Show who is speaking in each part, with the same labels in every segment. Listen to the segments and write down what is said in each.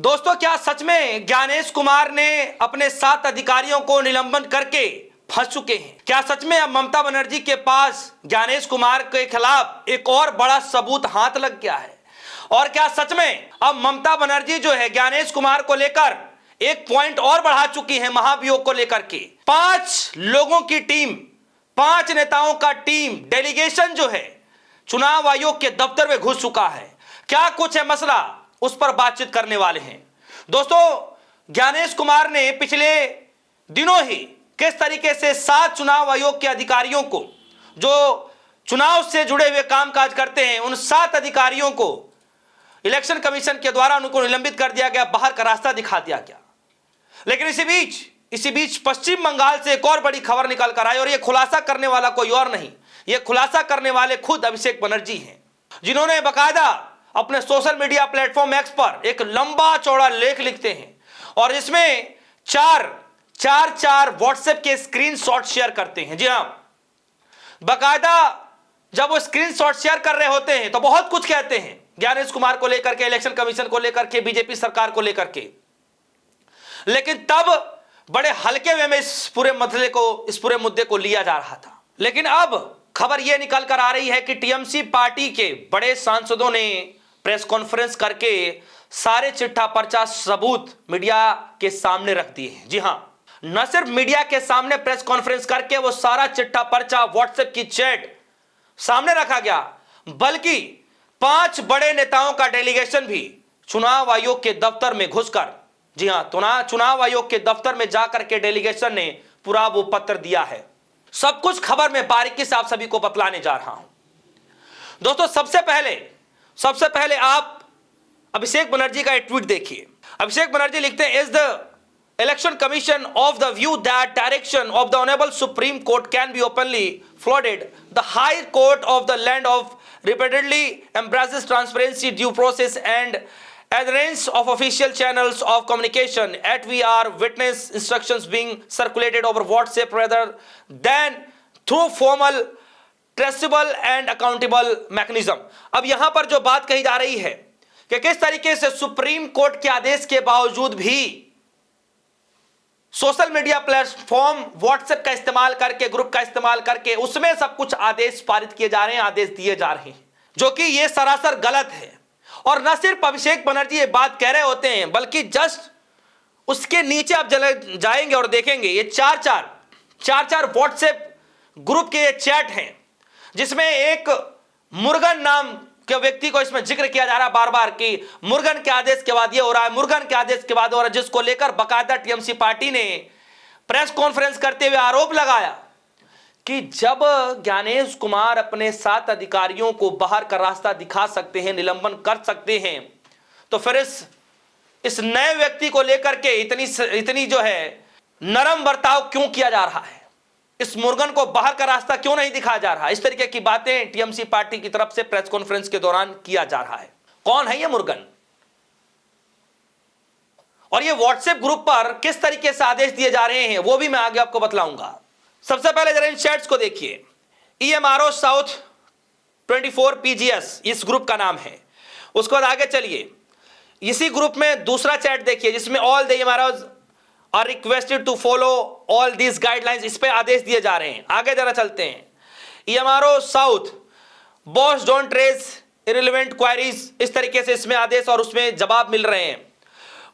Speaker 1: दोस्तों, क्या सच में ज्ञानेश कुमार ने अपने 7 अधिकारियों को निलंबन करके फंस चुके हैं? क्या सच में अब ममता बनर्जी के पास ज्ञानेश कुमार के खिलाफ एक और बड़ा सबूत हाथ लग गया है? और क्या सच में अब ममता बनर्जी जो है ज्ञानेश कुमार को लेकर एक पॉइंट और बढ़ा चुकी है महाभियोग को लेकर के? 5 लोगों की टीम, 5 नेताओं का टीम डेलीगेशन जो है चुनाव आयोग के दफ्तर में घुस चुका है। क्या कुछ है मसला, उस पर बातचीत करने वाले हैं। दोस्तों, ज्ञानेश कुमार ने पिछले दिनों ही किस तरीके से 7 चुनाव आयोग के अधिकारियों को, जो चुनाव से जुड़े हुए कामकाज करते हैं, उन 7 अधिकारियों को इलेक्शन कमीशन के द्वारा उनको निलंबित कर दिया गया, बाहर का रास्ता दिखा दिया गया। लेकिन इसी बीच पश्चिम बंगाल से एक और बड़ी खबर निकल कर आई और यह खुलासा करने वाला कोई और नहीं, यह खुलासा करने वाले खुद अभिषेक बनर्जी हैं, जिन्होंने बाकायदा अपने सोशल मीडिया प्लेटफॉर्म एक्स पर एक लंबा चौड़ा लेख लिखते हैं और इसमें चार व्हाट्सएप के स्क्रीनशॉट शेयर करते हैं। जी हां, बाकायदा जब वो स्क्रीनशॉट शेयर कर रहे होते हैं तो बहुत कुछ कहते हैं ज्ञानेश कुमार को लेकर के, इलेक्शन कमीशन को लेकर के, बीजेपी सरकार को लेकर के। लेकिन तब बड़े हल्के वे में इस पूरे मुद्दे को लिया जा रहा था। लेकिन अब खबर यह निकल कर आ रही है कि टीएमसी पार्टी के बड़े सांसदों ने प्रेस कॉन्फ्रेंस करके सारे चिट्ठा पर्चा सबूत मीडिया के सामने रख दिए हैं। जी हां, न सिर्फ मीडिया के सामने प्रेस कॉन्फ्रेंस करके वो सारा चिट्ठा पर्चा, व्हाट्सएप की चैट सामने रखा गया, बल्कि 5 बड़े नेताओं का डेलीगेशन भी चुनाव आयोग के दफ्तर में घुसकर, जी हां, चुनाव आयोग के दफ्तर में जाकर के डेलीगेशन ने पूरा वो पत्र दिया है। सब कुछ खबर में बारीकी से आप सभी को बतलाने जा रहा हूं। दोस्तों, सबसे पहले आप अभिषेक बनर्जी का एक ट्वीट देखिए। अभिषेक बनर्जी लिखते हैं, is the election commission of the view that direction of the honourable supreme court can be openly flouted the high court of the land of repeatedly embraces transparency, due process and adherence of official channels of communication, yet we are witness instructions being circulated over WhatsApp rather than through formal traceable and accountable mechanism। अब यहां पर जो बात कही जा रही है कि किस तरीके से सुप्रीम कोर्ट के आदेश के बावजूद भी सोशल मीडिया प्लेटफॉर्म व्हाट्सएप का इस्तेमाल करके, ग्रुप का इस्तेमाल करके उसमें सब कुछ आदेश पारित किए जा रहे हैं, आदेश दिए जा रहे हैं, जो कि यह सरासर गलत है। और न सिर्फ अभिषेक बनर्जी ये बात कह रहे होते हैं, बल्कि जस्ट उसके नीचे आप जाएंगे और देखेंगे ये चार व्हाट्सएप ग्रुप के ये चैट हैं, जिसमें एक मुर्गन नाम के व्यक्ति को इसमें जिक्र किया जा रहा है बार बार कि मुर्गन के आदेश के बाद ये हो रहा है, मुर्गन के आदेश के बाद हो रहा है, जिसको लेकर बाकायदा टीएमसी पार्टी ने प्रेस कॉन्फ्रेंस करते हुए आरोप लगाया कि जब ज्ञानेश कुमार अपने 7 अधिकारियों को बाहर का रास्ता दिखा सकते हैं, निलंबन कर सकते हैं, तो फिर इस नए व्यक्ति को लेकर के इतनी जो है नरम बर्ताव क्यों किया जा रहा है, इस मुर्गन को बाहर का रास्ता क्यों नहीं दिखाया जा रहा? इस तरीके की बातें टीएमसी पार्टी की तरफ से प्रेस कॉन्फ्रेंस के दौरान किया जा रहा है। कौन है ये मुर्गन और ये व्हाट्सएप ग्रुप पर किस तरीके से आदेश दिए जा रहे हैं, वो भी मैं आगे आपको बतलाऊंगा। सबसे पहले जरा इन चैट्स को देखिए। EMRO साउथ 24 PGS इस ग्रुप का नाम है। उसके बाद आगे चलिए, इसी ग्रुप में दूसरा चैट देखिए जिसमें all the EMROs are requested to follow all these guidelines, इस पे आदेश दिए जा रहे हैं। आगे जरा चलते हैं। EMRO south boss don't raise irrelevant queries, इस तरीके से इसमें आदेश और उसमें जवाब मिल रहे हैं।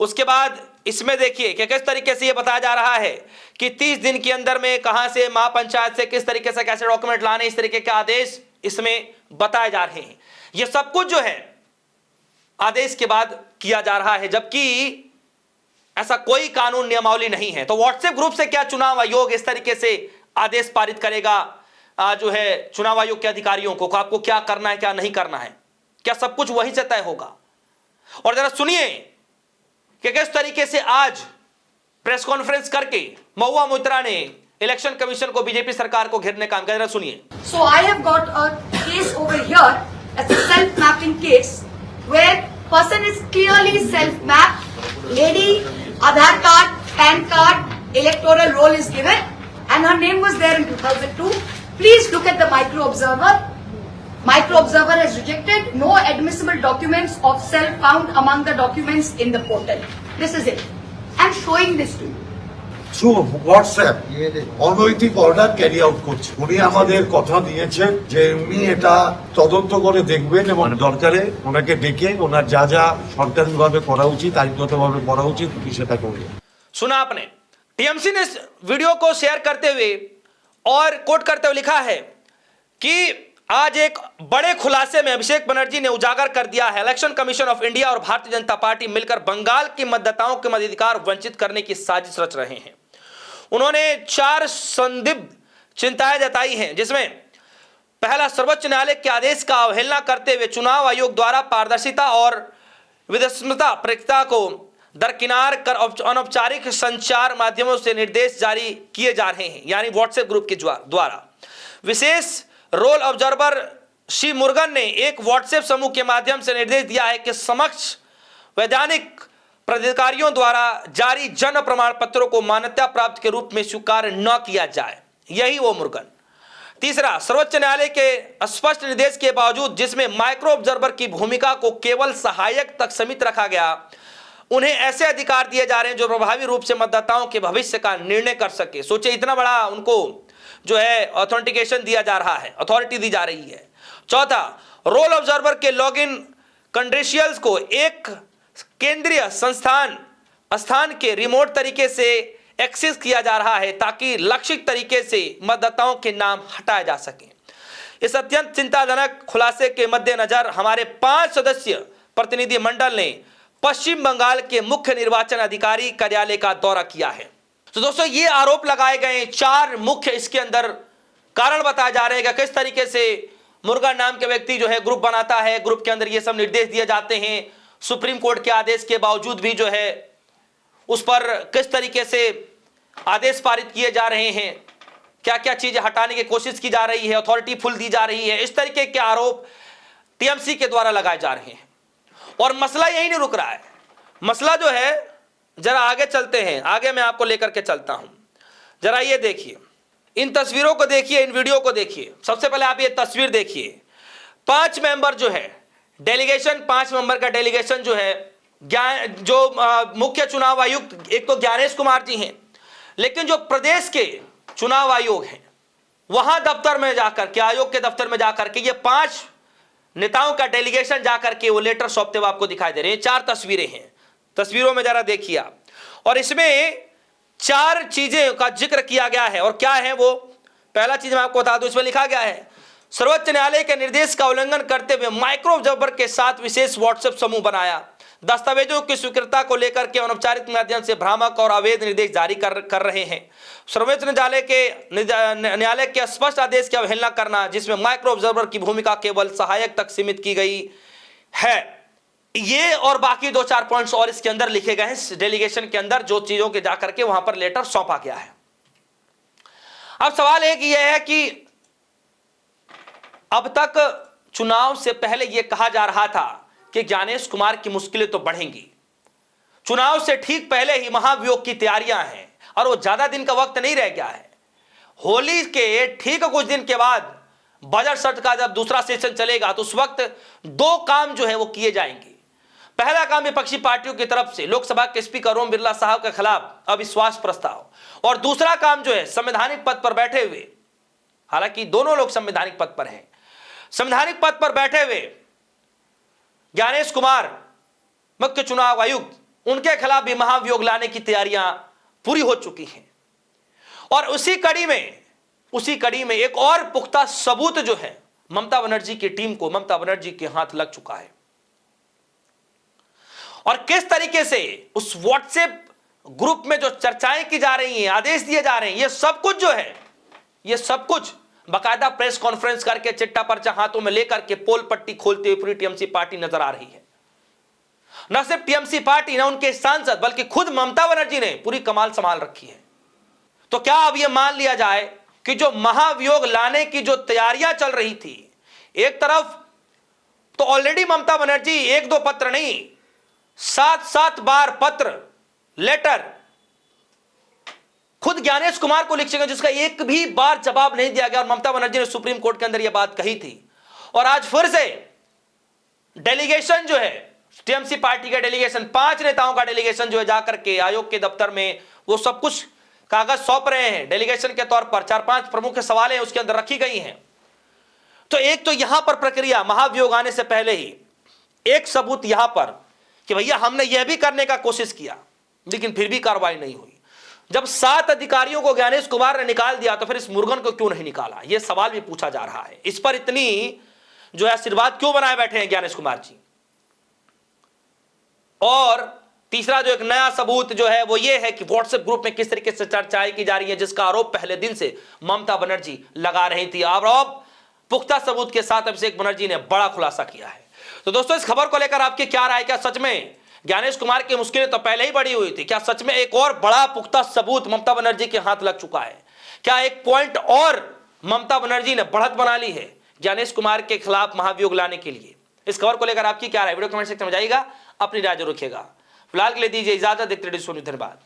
Speaker 1: उसके बाद इसमें देखिए कि किस तरीके से यह बताया जा रहा है कि 30 दिन के अंदर में कहां से महापंचायत से किस तरीके से कैसे डॉक्यूमेंट लाने, इस तरीके के आदेश इसमें बताए जा रहे हैं। यह सब कुछ जो है आदेश के बाद किया जा रहा है, जबकि ऐसा कोई कानून नियमावली नहीं है। तो व्हाट्सएप ग्रुप से क्या चुनाव आयोग इस तरीके से आदेश पारित करेगा जो है चुनाव आयोग के अधिकारियों को, आपको क्या करना है क्या नहीं करना है? क्या सब कुछ वहीं से तय होगा? और जरा सुनिए कि किस तरीके से आज प्रेस कॉन्फ्रेंस करके महुआ मोइत्रा ने इलेक्शन कमीशन को, बीजेपी सरकार को घेरने का काम किया। जरा सुनिए।
Speaker 2: So I have got a case over here as a self-mapping case where person is clearly self-mapped. Lady, Aadhaar card, PAN card, electoral roll is given and her name was there in 2002. Please look at the micro observer. Micro Observer has rejected no admissible documents of self found among the documents in the portal. This is it. I'm showing this to you.
Speaker 3: Through WhatsApp অনৈতিক order carry out করছে। উনি আমাদের কথা দিয়েছেন যে উনি এটা তদন্ত করে দেখবেন এবং দরকারে ওনাকে ডেকে ওনার যা যা সরকারিভাবে করা উচিত, আইনগতভাবে করা উচিত, উনি সেটা করবেন।
Speaker 1: सुना आपने, टीएमसी ने इस वीडियो को शेयर करते हुए और कोट करते हुए लिखा है कि आज एक बड़े खुलासे में अभिषेक बनर्जी ने उजागर कर दिया है इलेक्शन कमीशन ऑफ इंडिया और भारतीय जनता पार्टी मिलकर बंगाल की मतदाताओं के मताधिकार वंचित करने की साजिश रच रहे हैं। उन्होंने 4 संदिग्ध चिंताएं जताई हैं, जिसमें पहला, सर्वोच्च न्यायालय के आदेश का अवहेलना करते हुए चुनाव आयोग द्वारा पारदर्शिता और विधेयता प्रक्रिया को दरकिनार कर अनौपचारिक संचार माध्यमों से निर्देश जारी किए जा रहे हैं, यानी व्हाट्सएप ग्रुप के द्वारा। विशेष रोल ऑब्जर्वर श्री मुरुगन ने एक व्हाट्सएप समूह के माध्यम से निर्देश दिया है कि समक्ष वैधानिक प्राधिकारियों द्वारा जारी जन प्रमाण पत्रों को मान्यता प्राप्त के रूप में स्वीकार न किया जाए। यही वो मुरुगन। तीसरा, सर्वोच्च न्यायालय के स्पष्ट निर्देश के बावजूद जिसमें माइक्रो ऑब्जर्वर की भूमिका को केवल सहायक तक सीमित रखा गया, उन्हें ऐसे अधिकार दिए जा रहे हैं जो प्रभावी रूप से मतदाताओं के भविष्य का निर्णय कर सके। सोचिए, इतना बड़ा उनको जो है ऑथेंटिकेशन दिया जा रहा है, अथॉरिटी दी जा रही है। चौथा, रोल ऑब्जर्वर के लॉगिन क्रेडेंशियल्स को एक केंद्रीय स्थान के रिमोट तरीके से एक्सेस किया जा रहा है ताकि लक्षित तरीके से मतदाताओं के नाम हटाए जा सके। इस अत्यंत चिंताजनक खुलासे के मद्देनजर हमारे 5 सदस्य प्रतिनिधि मंडल ने पश्चिम बंगाल के मुख्य निर्वाचन अधिकारी कार्यालय का दौरा किया है। तो दोस्तों, ये आरोप लगाए गए 4 मुख्य इसके अंदर कारण बताए जा रहे हैं कि किस तरीके से मुरुगन नाम के व्यक्ति जो है ग्रुप बनाता है, ग्रुप के अंदर ये सब निर्देश दिए जाते हैं, सुप्रीम कोर्ट के आदेश के बावजूद भी जो है उस पर किस तरीके से आदेश पारित किए जा रहे हैं, क्या क्या चीजें हटाने की कोशिश की जा रही है, अथॉरिटी फुल दी जा रही है। इस तरीके के आरोप टीएमसी के द्वारा लगाए जा रहे हैं और मसला यही नहीं रुक रहा है। मसला जो है, जरा आगे चलते हैं, आगे मैं आपको लेकर के चलता हूं। जरा ये देखिए, इन तस्वीरों को देखिए, इन वीडियो को देखिए। सबसे पहले आप ये तस्वीर देखिए। 5 मेंबर जो है डेलीगेशन, 5 मेंबर का डेलीगेशन जो है, जो मुख्य चुनाव आयुक्त एक तो ज्ञानेश कुमार जी हैं, लेकिन जो प्रदेश के चुनाव आयोग हैं वहां दफ्तर में जाकर के, आयोग के दफ्तर में जाकर के ये 5 नेताओं का डेलीगेशन जाकर के वो लेटर सौंपते हुए आपको दिखाई दे रहे हैं। 4 तस्वीरें हैं, तस्वीरों में जरा देखिए आप। और इसमें 4 चीजें का जिक्र किया गया है। और क्या है वो? पहला चीज मैं आपको बता दूं, इसमें लिखा गया है, सर्वोच्च न्यायालय के निर्देश का उल्लंघन करते हुए माइक्रो ऑब्जर्वर के साथ विशेष व्हाट्सएप समूह बनाया, दस्तावेजों की स्वीकृतता को लेकर के अनौपचारिक माध्यम से भ्रामक और अवैध निर्देश जारी कर रहे हैं। सर्वोच्च न्यायालय के स्पष्ट आदेश की अवहेलना करना, जिसमें माइक्रो ऑब्जर्वर की भूमिका केवल सहायक तक सीमित की गई है। ये और बाकी 2-4 पॉइंट्स और इसके अंदर लिखे गए हैं, डेलीगेशन के अंदर जो चीजों के जाकर के वहां पर लेटर सौंपा गया है। अब सवाल एक यह है कि अब तक चुनाव से पहले यह कहा जा रहा था कि ज्ञानेश कुमार की मुश्किलें तो बढ़ेंगी। चुनाव से ठीक पहले ही महाभियोग की तैयारियां हैं और वो ज्यादा दिन का वक्त नहीं रह गया है। होली के ठीक कुछ दिन के बाद बजट सत्र का जब दूसरा सेशन चलेगा तो उस वक्त 2 काम जो है वो किए जाएंगे। पहला काम विपक्षी पार्टियों की तरफ से लोकसभा के स्पीकर ओम बिरला साहब के खिलाफ अविश्वास प्रस्ताव, और दूसरा काम जो है संवैधानिक पद पर बैठे हुए, हालांकि दोनों लोग संवैधानिक पद पर हैं, संवैधानिक पद पर बैठे हुए ज्ञानेश कुमार मुख्य चुनाव आयुक्त, उनके खिलाफ भी महाभियोग लाने की तैयारियां पूरी हो चुकी हैं। और उसी कड़ी में एक और पुख्ता सबूत जो है ममता बनर्जी की टीम को, ममता बनर्जी के हाथ लग चुका है। और किस तरीके से उस व्हाट्सएप ग्रुप में जो चर्चाएं की जा रही हैं, आदेश दिए जा रहे हैं, ये सब कुछ जो है, ये सब कुछ बाकायदा प्रेस कॉन्फ्रेंस करके चिट्टा पर्चा हाथों में लेकर के पोल पट्टी खोलते हुए पूरी टीएमसी पार्टी नजर आ रही है। न सिर्फ टीएमसी पार्टी, न उनके सांसद, बल्कि खुद ममता बनर्जी ने पूरी कमाल संभाल रखी है। तो क्या अब यह मान लिया जाए कि जो महाभियोग लाने की जो तैयारियां चल रही थी, एक तरफ तो ऑलरेडी ममता बनर्जी 1-2 पत्र नहीं, 7-7 बार पत्र, लेटर खुद ज्ञानेश कुमार को लिख चुके, जिसका एक भी बार जवाब नहीं दिया गया। और ममता बनर्जी ने सुप्रीम कोर्ट के अंदर यह बात कही थी। और आज फिर से डेलीगेशन जो है, टीएमसी पार्टी का डेलीगेशन, 5 नेताओं का डेलीगेशन जो है जाकर के आयोग के दफ्तर में वो सब कुछ कागज सौंप रहे हैं डेलीगेशन के तौर पर। 4-5 प्रमुख सवालें उसके अंदर रखी गई हैं। तो एक तो यहां पर प्रक्रिया महाभियोग आने से पहले ही एक सबूत यहां पर कि भैया हमने यह भी करने का कोशिश किया लेकिन फिर भी कार्रवाई नहीं हुई। जब 7 अधिकारियों को ज्ञानेश कुमार ने निकाल दिया तो फिर इस मुर्गन को क्यों नहीं निकाला, यह सवाल भी पूछा जा रहा है। इस पर इतनी जो है आशीर्वाद क्यों बनाए बैठे हैं ज्ञानेश कुमार जी। और तीसरा जो एक नया सबूत जो है वो ये है कि व्हाट्सएप ग्रुप में किस तरीके से चर्चाएं की जा रही है, जिसका आरोप पहले दिन से ममता बनर्जी लगा रही थी। अब पुख्ता सबूत के साथ अभिषेक बनर्जी ने बड़ा खुलासा किया है। तो दोस्तों, इस खबर को लेकर आपकी क्या राय? क्या सच में ज्ञानेश कुमार की मुश्किलें तो पहले ही बढ़ी हुई थी? क्या सच में एक और बड़ा पुख्ता सबूत ममता बनर्जी के हाथ लग चुका है? क्या एक पॉइंट और ममता बनर्जी ने बढ़त बना ली है ज्ञानेश कुमार के खिलाफ महाभियोग लाने के लिए? इस खबर को लेकर आपकी क्या राय? वीडियो कमेंट सेक्शन में जाइएगा, अपनी राय जरूर रखिएगा। फिलहाल के लिए दीजिए इजाजत। देखते रहिए। धन्यवाद।